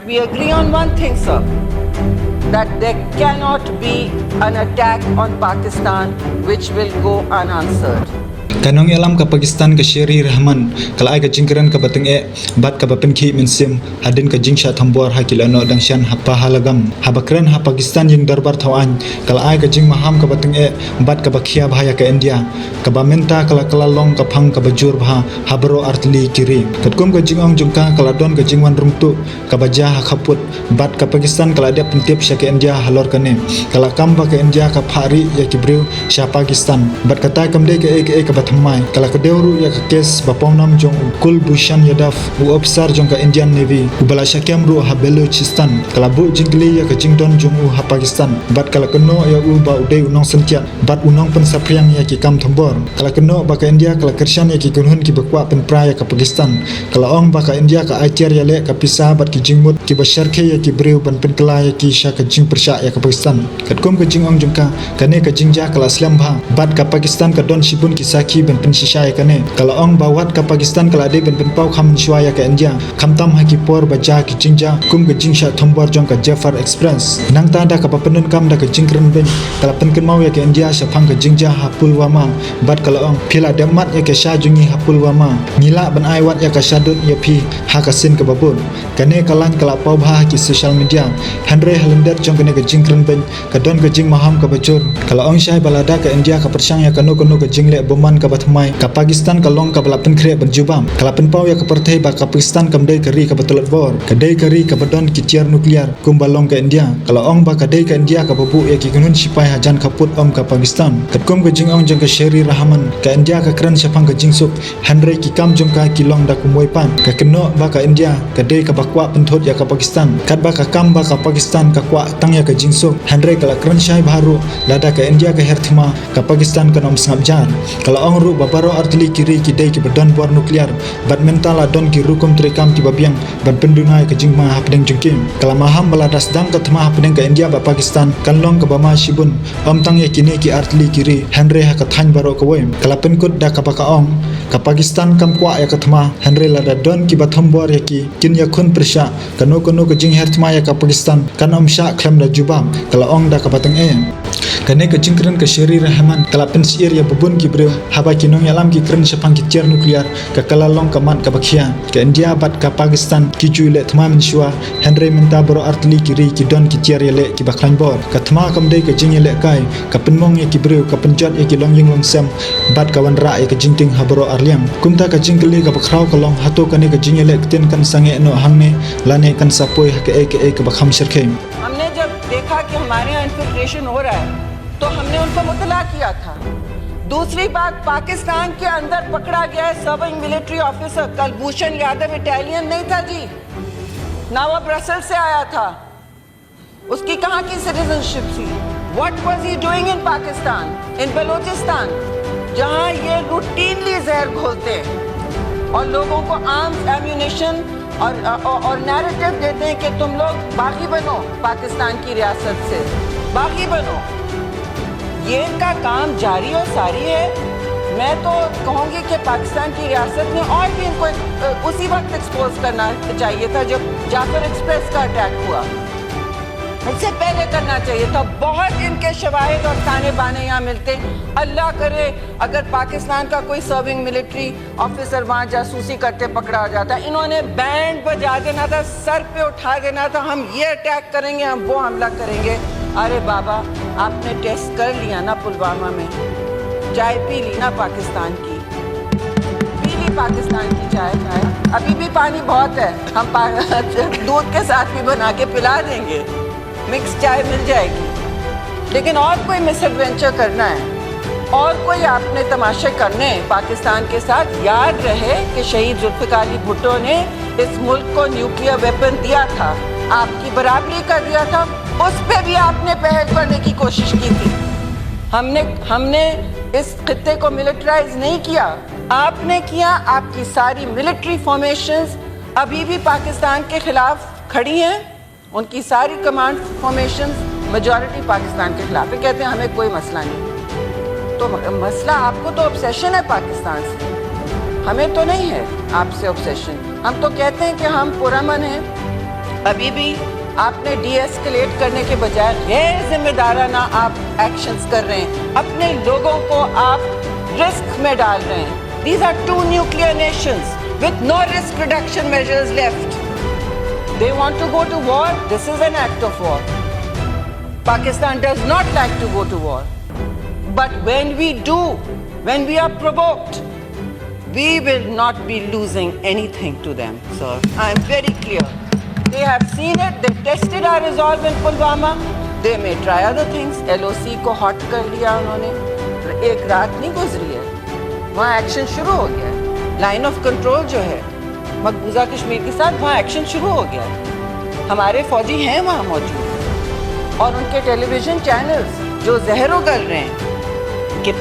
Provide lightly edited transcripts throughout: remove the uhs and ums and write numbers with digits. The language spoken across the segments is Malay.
We agree on one thing, sir, that there cannot be an attack on Pakistan which will go unanswered. Kanong alam ka Pakistan ka Sherry Rahman kalai ka jingkran ka bateng bat ka bapen ki minsim hadin ka jingsha thambor hakilano dang shan hapa halagam habakran ha Pakistan yang darbar thawan kalai ka jing maham ka bateng bat ka bakhia bhaya ka India ka bamenta kala kala long ka phang ka bajur bha habro artli kiri katkum ka jingong jungka kala don ka jingwan rumtu ka baja ha khaput bat ka Pakistan kala dia pentip sha ka India halor kane kala kamba ka India ka phari ya kibriu sha Pakistan bat kata kamde ka ka mai kala kadeuru ya ka kes bapong nam jong Kulbhushan Yadav u officer jong ka Indian Navy u bala shakyam ru ha Balochistan kala bu jingli ya ka jingdon jong u ha Pakistan bat kala keno ya u ba udai unong sentia bat unong pen sapriang ya ki kam thambor kala keno ba ka India kala kershan ya ki kunhun ki bakwa pen pra ya ka Pakistan kala ong ba ka India ka aitiar ya le ka pisah bat ki jingmut ki bashar khe ya ki breu ban pen kala ya ki sha ka jing persha ya ka Pakistan katkom ka jingong jong ka kane ka jingja kala Islam bha bat ka Pakistan ka don shibun ki saki ben pen shisha ya kane kalau ong bawat ka Pakistan kala de ben pen pau kham shwa ya ka India khamtam ha ki por baja ki jingja kum ga jingsha thombor jong ka Jafar Express nang ta da ka papenun kam da ka jingkren ben kala pen ken mau ya ka India sha phang ka jingja ha Pulwama bat kala ong phila de mat ya ka sha jungi ha Pulwama nila ban ai wat ya ka shadut ya phi ha ka sin ka babun kane kalan kala pau bha ki social media Henry Halender jong kane ka jingkren ben ka don ka jing maham ka bajur kala ong shai balada ka India ka persang ya kanu ka jingle boman ka batmai ka Pakistan ka long ka balapen khre berjubam kalapen pau ya ka perthai ba ka Pakistan kam dei kari ka betulat bor ka dei kari ka badon ki ciar nuklear kum balong ka India kalau ong ba ka dei ka India ka babu ya ki kunun sipai hajan ka put om ka Pakistan katkum ka jing ong jong ka Sherry Rahman ka India ka kran sapang ka jingsuk Henry ki kam jong ka ki long da kumoi pan ka keno ba ka India ka dei ka bakwa penthot ya ka Pakistan kat ba ka kam ba ka Pakistan ka kwa tang ya ka jingsuk Henry kala kran shai baru lada ka India ka herthma ka Pakistan ka nom sangap jar kalau ong ru babaro artili kiri ki dei ki badon bor nuklear bat mentala don ki rukum trekam ki babiang ban pendunai ka jingma hapdeng jungkim kala maham baladas dang ka thma hapdeng ka India ba Pakistan kan long ka bama shibun om tang ye kini ki artili kiri Henry ha ka thany baro ka wem kala penkut da ka baka ong ka Pakistan kam kwa ya ka thma Henry lada don ki bathom bor ya ki kin ya khun persha kanu ka jing her thma ya ka Pakistan kan om sha khlam da jubam kala ong da ka batang kane ka jingkran ka Sherry Rahman kala pensir ya bubun ki breu haba ki nong yalam ki kren sapang ki ciar nuklear ka kala long ka mat ka bakhia ka India bat ka Pakistan ki juile thma min shwa Henry minta baro artli ki ri ki don ki ciar yele ki baklan bor ka thma kam dei ka jing yele kai ka penmong ya ki breu ka penjat ya ki long ying long sam bat ka wan ra ya ka jingting habaro arliam kumta ka jingkli ka bakrau ka long hato kane ka jing yele ten kan sange no hangne lane kan sapoi ka ka bakham shirkhe हमने जब देखा कि हमारे यहाँ इन्फिल्ट्रेशन हो रहा है तो हमने उनको मुतला किया था। दूसरी बात, पाकिस्तान के अंदर पकड़ा गया है serving military officer Kulbhushan Yadav, Italian नहीं था जी, ना वो ब्रसेल्स से आया था, उसकी कहाँ की सिटीजनशिप थी? What was he doing in Pakistan, in Balochistan, जहाँ ये रूटीनली जहर घोलते हैं और लोगों को आर्म्स, एम्यूनिशन और नैरेटिव देते हैं कि तुम लोग बागी बनो, पाकिस्तान की रियासत से बागी बनो। ये इनका काम जारी और सारी है। मैं तो कहूँगी कि पाकिस्तान की रियासत में और भी इनको उसी वक्त एक्सपोज करना चाहिए था जब जाफर एक्सप्रेस का अटैक हुआ, इससे पहले करना चाहिए था। बहुत इनके शवाहिद और ताने बाने यहाँ मिलते। अल्लाह करे अगर पाकिस्तान का कोई सर्विंग मिलिट्री ऑफिसर वहाँ जासूसी करते पकड़ा हो जाता, इन्होंने बैंड बजा देना था, सर पे उठा देना था, हम ये अटैक करेंगे, हम वो हमला करेंगे। अरे बाबा, आपने टेस्ट कर लिया ना पुलवामा में, चाय पी ली ना पाकिस्तान की, पी ली पाकिस्तान की चाय, अभी भी पानी बहुत है, हम दूध के साथ भी बना के पिला देंगे, मिक्स चाय मिल जाएगी। लेकिन और कोई मिसएडवेंचर करना है और कोई आपने तमाशे करने हैं पाकिस्तान के साथ, याद रहे कि शहीद जुल्फ़िकार अली भुट्टो ने इस मुल्क को न्यूक्लियर वेपन दिया था, आपकी बराबरी कर दिया था, उस पे भी आपने पहल करने की कोशिश की थी। हमने इस खित्ते को मिलिटराइज नहीं किया, आपने किया। आपकी सारी मिलिट्री फॉर्मेशंस अभी भी पाकिस्तान के खिलाफ खड़ी हैं, उनकी सारी कमांड फॉर्मेशंस मेजॉरिटी पाकिस्तान के खिलाफ है। कहते हैं हमें कोई मसला नहीं, तो मसला आपको तो ऑब्सेशन है पाकिस्तान से, हमें तो नहीं है आपसे ऑब्सेशन। हम तो कहते हैं कि हम पुरअमन हैं, अभी भी आपने de-escalate करने के बजाय गैर जिम्मेदाराना आप एक्शंस कर रहे हैं, अपने लोगों को आप रिस्क में डाल रहे हैं. These are two nuclear nations with no risk reduction measures left. They want to go to war. This is an act of war. Pakistan does not like to go to war. But when we do, when we are provoked, we will not be losing anything to them, sir. I am very clear. They have seen it. They tested our resolve in Pulwama. They may try other things. LOC को hot कर लिया उन्होंने. एक रात नहीं गुजरी है. वहाँ एक्शन शुरू हो गया है. लाइन ऑफ कंट्रोल जो है मकबूजा कश्मीर के साथ, वहाँ एक्शन शुरू हो गया है. हमारे फौजी हैं वहाँ मौजूद और उनके टेलीविजन चैनल्स जो जहर उगल रहे हैं कि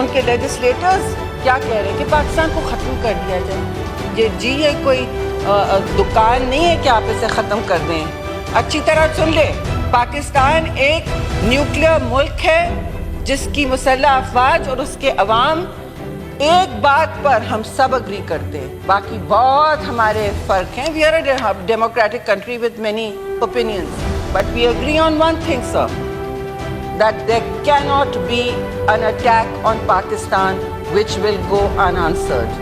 उनके लेजिस्लेटर्स क्या कह रहे हैं कि पाकिस्तान को ख़त्म कर दिया जाए. ये कोई दुकान नहीं है कि आप इसे ख़त्म कर दें. अच्छी तरह सुन ले, पाकिस्तान एक न्यूक्लियर मुल्क है जिसकी मुसल्लह अफवाज और उसके अवाम एक बात पर हम सब अग्री करते हैं. बाकी बहुत हमारे फ़र्क हैं. We are a democratic country with many opinions, but we agree on one thing sir, that there cannot be an attack on Pakistan which will go unanswered.